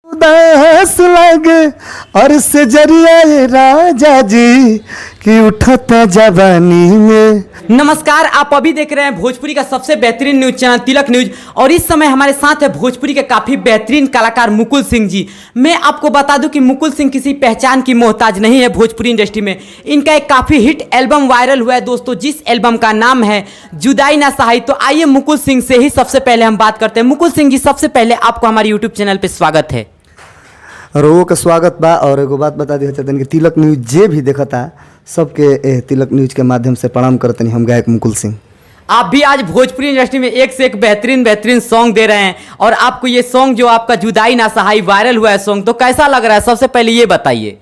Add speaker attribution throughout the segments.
Speaker 1: उदास लगे और से जरिया राजा जी कि उठता जवानी में।
Speaker 2: नमस्कार, आप अभी देख रहे हैं भोजपुरी का सबसे बेहतरीन न्यूज चैनल तिलक न्यूज और इस समय हमारे साथ है भोजपुरी के काफ़ी बेहतरीन कलाकार मुकुल सिंह जी। मैं आपको बता दूं कि मुकुल सिंह किसी पहचान की मोहताज नहीं है भोजपुरी इंडस्ट्री में। इनका एक काफ़ी हिट एल्बम वायरल हुआ है दोस्तों, जिस एल्बम का नाम है जुदाई ना सहाई। तो आइए मुकुल सिंह से ही सबसे पहले हम बात करते हैं। मुकुल सिंह जी, सबसे पहले आपको हमारे यूट्यूब चैनल पर स्वागत है।
Speaker 1: रोगों का स्वागत बा। और एगो बात बता दिया चाहते हैं कि तिलक न्यूज जे भी देखता सबके तिलक न्यूज के माध्यम से प्रणाम करते हैं। हम गायक मुकुल सिंह।
Speaker 2: आप भी आज भोजपुरी इंडस्ट्री में एक से एक बेहतरीन सॉन्ग दे रहे हैं और आपको ये सॉन्ग जो आपका जुदाई ना सहाई वायरल हुआ है सॉन्ग, तो कैसा लग रहा है? सबसे पहले ये बताइए।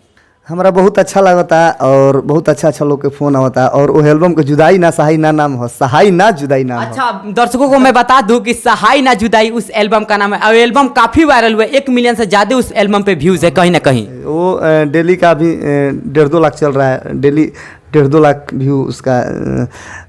Speaker 1: हमारा बहुत अच्छा लगता है और बहुत अच्छा लोग के फोन आवता है। और वो एल्बम के जुदाई ना सहाई ना नाम हो, सहाई ना जुदाई नाम हो।
Speaker 2: अच्छा, दर्शकों को मैं बता दूं कि सहाई ना जुदाई उस एल्बम का नाम है और एल्बम काफी वायरल हुआ है। 1 मिलियन से ज्यादा उस एल्बम पे व्यूज है कहीं ना कहीं।
Speaker 1: वो डेली का भी 1.5-2 लाख चल रहा है। डेली 1.5-2 लाख व्यू उसका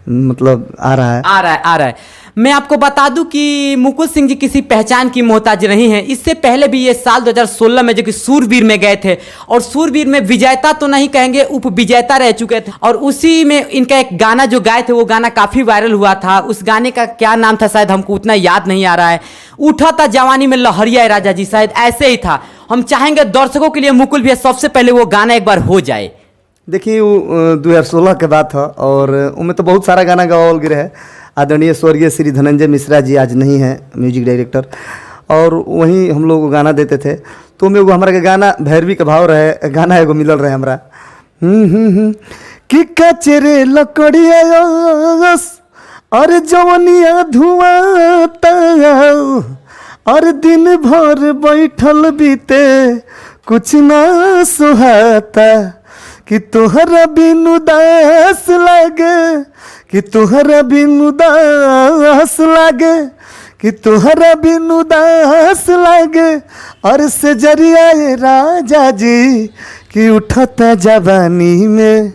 Speaker 1: मतलब आ रहा है। मैं आपको बता दूं कि मुकुल सिंह जी किसी पहचान की मोहताज नहीं है। इससे पहले भी ये साल 2016 में जो कि सूरवीर में गए थे और सूरवीर में विजेता तो नहीं कहेंगे, उप विजेता रह चुके थे। और उसी में इनका एक गाना जो गाए थे वो गाना काफ़ी वायरल हुआ था। उस गाने का क्या नाम था शायद हमको उतना याद नहीं आ रहा है। उठा था जवानी में लहरिया राजा जी, शायद ऐसे ही था। हम चाहेंगे दर्शकों के लिए मुकुल भैया सबसे पहले वो गाना एक बार हो जाए। देखिए वो 2016 के बात था और उनमें तो बहुत सारा गाना गवाल गिरे है। आदरणीय स्वर्गीय श्री धनंजय मिश्रा जी आज नहीं है म्यूजिक डायरेक्टर, और वहीं हम लोग गाना देते थे। तो में वो हमारा के गाना भैरवी का भाव रहे, गाना एगो मिलल रहे हमरा कि कचरे लकड़िया और जवनिया धुआता और दिन भर बैठल बीते कुछ ना सुहाता कि तोहरा बिन उदास लागे, कि तोहरा बिन उदास लागे, कि तोहरा बिन उदास लागे और से जरिया राजा जी कि उठता जवानी में,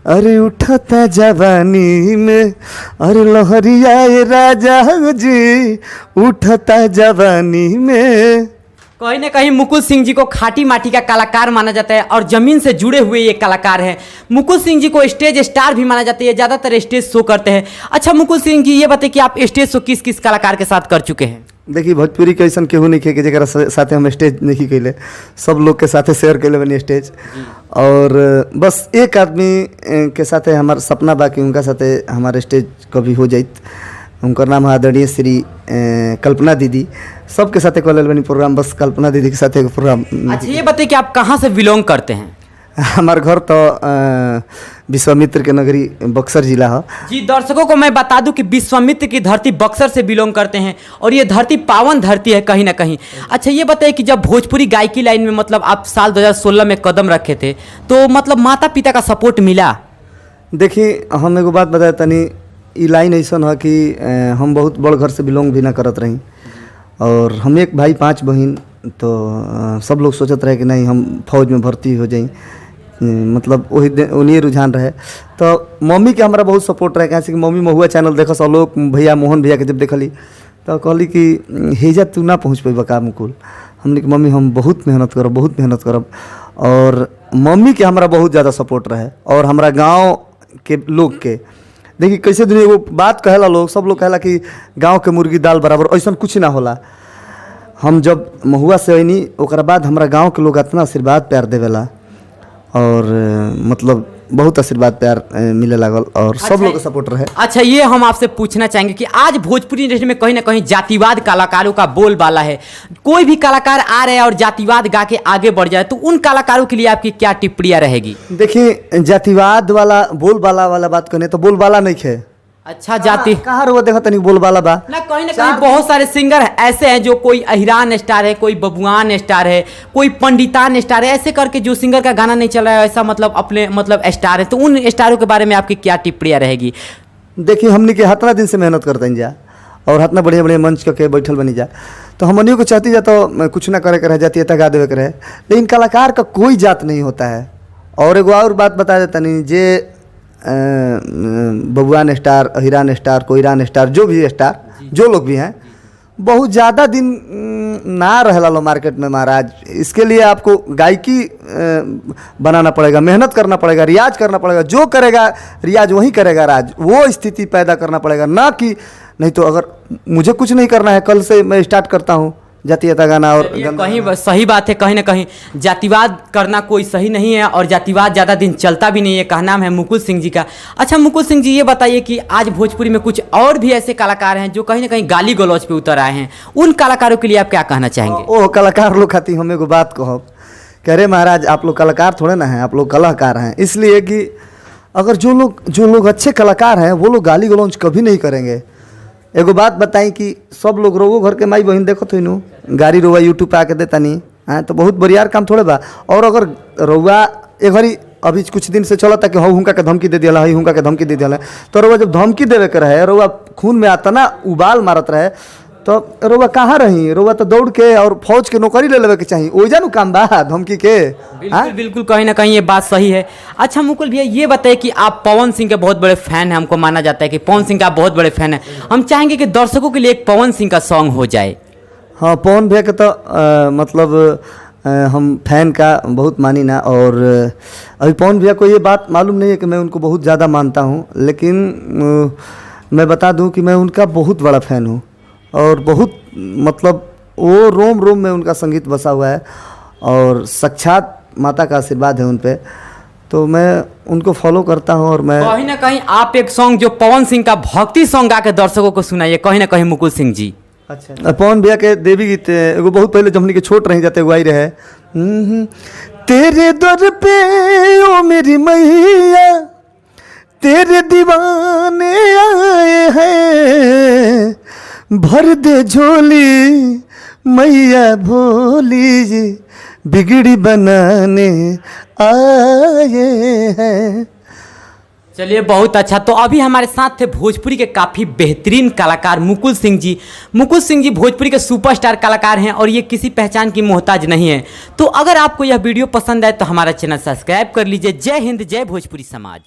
Speaker 1: अरे उठता जवानी में, अरे लहरिया राजा जी उठता जवानी में।
Speaker 2: कहीं ना कहीं मुकुल सिंह जी को खाटी माटी का कलाकार माना जाता है और जमीन से जुड़े हुए ये कलाकार हैं। मुकुल सिंह जी को स्टेज स्टार भी माना जाता है, ये ज़्यादातर स्टेज शो करते हैं। अच्छा मुकुल सिंह जी, ये बताइए कि आप स्टेज शो किस किस कलाकार के साथ कर चुके हैं?
Speaker 1: देखिए भोजपुरी के ऐसा केहू नहीं कि जरा साथे हम स्टेज नहीं कैले, सब लोग के साथे शेयर कैले बनी स्टेज। और बस एक आदमी के साथे हमार सपना बाकी उनका साथे हमारे स्टेज कभी हो जाइत। उनका नाम है आदरणीय श्री कल्पना दीदी। सबके साथ कॉलेज बनी प्रोग्राम, बस कल्पना दीदी के साथ एक प्रोग्राम।
Speaker 2: अच्छा ये बताइए कि आप कहाँ से बिलोंग करते हैं?
Speaker 1: हमारे घर तो विश्वामित्र के नगरी बक्सर जिला है
Speaker 2: जी। दर्शकों को मैं बता दूं कि विश्वामित्र की धरती बक्सर से बिलोंग करते हैं और ये धरती पावन धरती है कहीं ना कहीं। अच्छा ये बताइए कि जब भोजपुरी गायकी लाइन में मतलब आप साल 2016 में कदम रखे थे तो मतलब माता पिता का सपोर्ट मिला?
Speaker 1: देखिए हम एगो बात बताए तनी, ई लाइन ऐसा है कि हम बहुत बड़ घर से बिलोंग भी ना करत रही और हम एक भाई 5 बहन। तो सब लोग सोचत रहे कि नहीं हम फौज में भर्ती हो जाई, मतलब वही उन्हीं रुझान रहे। तो मम्मी के हमारा बहुत सपोर्ट रहे, कैसे कि मम्मी महुआ चैनल देखस आलोक भैया मोहन भैया के जब देखली तो कहली कि हेजा तू ना पहुँच पेबा का मुकुल। हमने कि मम्मी हम बहुत मेहनत करब। और मम्मी के हमारा बहुत ज़्यादा सपोर्ट रहे और हमारा गाँव के लोग के। देखिए कैसे दुनिया वो बात कहेला लोग, सब लोग कहेला कि गांव के मुर्गी दाल बराबर, ऐसा कुछ ना होला। हम जब महुआ से अनी ओकरा बाद हमारा गांव के लोग इतना आशीर्वाद प्यार देवेला और मतलब बहुत आशीर्वाद प्यार मिले लागल और सब लोग का सपोर्ट रहे।
Speaker 2: अच्छा ये हम आपसे पूछना चाहेंगे कि आज भोजपुरी इंडस्ट्री में कहीं ना कहीं जातिवाद कलाकारों का बोलबाला है। कोई भी कलाकार आ रहे हैं और जातिवाद गा के आगे बढ़ जाए तो उन कलाकारों के लिए आपकी क्या टिप्पणियाँ रहेगी?
Speaker 1: देखिए जातिवाद वाला बोलबाला वाला बात करने तो बोलबाला नहीं है।
Speaker 2: अच्छा जाति
Speaker 1: कहाँ रो देखा तनी बोलबाला बा
Speaker 2: ना कहीं बहुत सारे सिंगर ऐसे हैं जो कोई अहिरान स्टार है, कोई बबुआन स्टार है, कोई पंडितान स्टार है, ऐसे करके जो सिंगर का गाना नहीं चल रहा है ऐसा मतलब अपने मतलब स्टार है। तो उन स्टारों के बारे में आपकी क्या टिप्पणियाँ रहेगी?
Speaker 1: देखिए हमने के हतना दिन से मेहनत करते हैं जा और हतना बढ़िया बढ़िया मंच के बैठल बनी जा, तो हमनियों को चाहती जा तो कुछ ना करे रह जाती है तगा देवे के रहे। लेकिन कलाकार का कोई जात नहीं होता है। और एगो और बात बता देता नहीं, जे बबुआन स्टार, अहिरान स्टार, कोईरान स्टार, जो भी स्टार जो लोग भी हैं बहुत ज़्यादा दिन ना रहेला लो मार्केट में महाराज। इसके लिए आपको गायकी बनाना पड़ेगा, मेहनत करना पड़ेगा, रियाज करना पड़ेगा। जो करेगा रियाज वही करेगा राज, वो स्थिति पैदा करना पड़ेगा। ना कि नहीं तो अगर मुझे कुछ नहीं करना है, कल से मैं स्टार्ट करता हूँ जातीयता गाना और
Speaker 2: कहीं सही बात है, कहीं ना कहीं जातिवाद करना कोई सही नहीं है और जातिवाद ज़्यादा दिन चलता भी नहीं है। कहा नाम है मुकुल सिंह जी का। अच्छा मुकुल सिंह जी, ये बताइए कि आज भोजपुरी में कुछ और भी ऐसे कलाकार हैं जो कहीं ना कहीं गाली गलौज पे उतर आए हैं, उन कलाकारों के लिए आप क्या कहना चाहेंगे?
Speaker 1: ओ कलाकार लोग खाती हमें को बात कहो, कह रहे महाराज आप लोग कलाकार थोड़े ना हैं, आप लोग कलाकार हैं। इसलिए कि अगर जो लोग अच्छे कलाकार हैं वो लोग गाली गलौज कभी नहीं करेंगे। एगो बात बताई कि सब लोग रोवो घर के माई बहन देखो तो गाड़ी रोवा यूट्यूब पे आके देता नहीं है, तो बहुत बढ़िया काम थोड़े बा। और अगर रोवा एक घड़ी अभी कुछ दिन से चला था कि हाँ हुंका के धमकी दे दिया, हुंका के धमकी दे दिया, तो रोवा जब धमकी देवे के रहे, रोवा खून में आता ना उबाल मारत रहे, तो रोवा कहाँ रही? रोवा तो दौड़ के और फौज के नौकरी ले लेवे के चाहिए, ओइजा नु काम बा धमकी के।
Speaker 2: बिल्कुल बिल्कुल, कहीं ना कहीं ये बात सही है। अच्छा मुकुल भैया, ये बताइए कि आप पवन सिंह के बहुत बड़े फैन हैं, हमको माना जाता है कि पवन सिंह का आप बहुत बड़े फैन हैं। हम चाहेंगे कि दर्शकों के लिए एक पवन सिंह का सॉन्ग हो जाए।
Speaker 1: हाँ पवन भैया के तो मतलब हम फैन का बहुत मानी ना, और अभी पवन भैया को ये बात मालूम नहीं है कि मैं उनको बहुत ज़्यादा मानता हूँ, लेकिन मैं बता दूँ कि मैं उनका बहुत बड़ा फ़ैन हूँ और बहुत मतलब वो रोम रोम में उनका संगीत बसा हुआ है और साक्षात माता का आशीर्वाद है उन पे, तो मैं उनको फॉलो करता हूँ। और मैं
Speaker 2: कहीं ना कहीं आप एक सॉन्ग जो पवन सिंह का भक्ति सॉन्ग गा के दर्शकों को सुनाइए, कहीं ना कहीं मुकुल सिंह जी।
Speaker 1: अच्छा पवन भैया के देवी गीत एगो बहुत पहले जब हमनी के छोट रही जाते गुआई रहे, तेरे दर पे ओ मेरी मैया तेरे दीवाने आए हैं, भर दे झोली मैया भोली जी बिगड़ी बनाने आए हैं।
Speaker 2: चलिए बहुत अच्छा। तो अभी हमारे साथ थे भोजपुरी के काफ़ी बेहतरीन कलाकार मुकुल सिंह जी। मुकुल सिंह जी भोजपुरी के सुपरस्टार कलाकार हैं और ये किसी पहचान की मोहताज नहीं है। तो अगर आपको यह वीडियो पसंद आए तो हमारा चैनल सब्सक्राइब कर लीजिए। जय हिंद, जय भोजपुरी समाज।